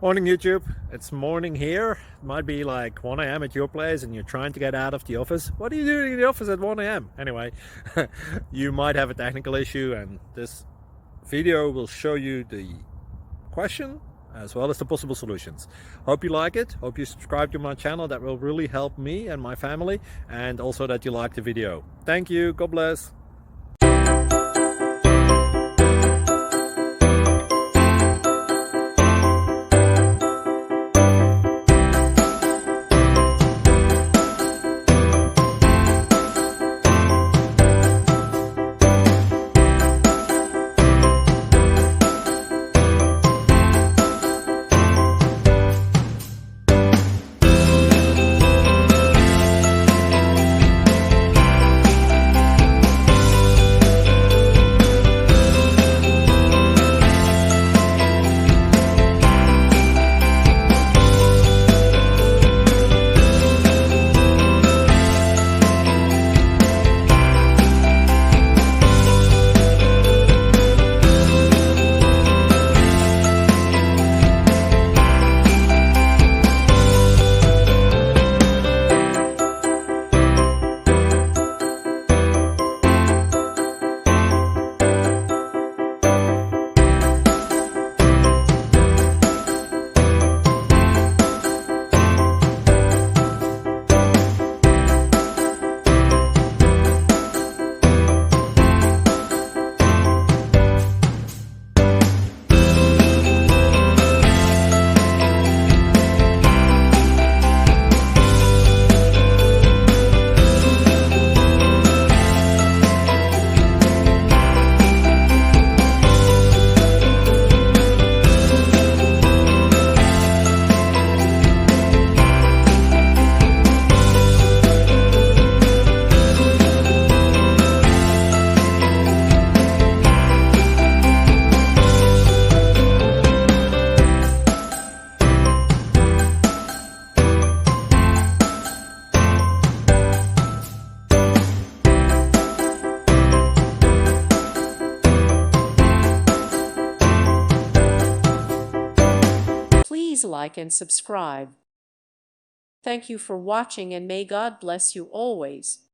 Morning YouTube, it's morning here. It might be like 1 a.m. at your place and you're trying to get out of the office. What are you doing in the office at 1 a.m.? Anyway, you might have a technical issue and this video will show you the question as well as the possible solutions. Hope you like it, hope you subscribe to my channel. That will really help me and my family, and also that you like the video. Thank you, God bless. Please like and subscribe. Thank you for watching, and may God bless you always.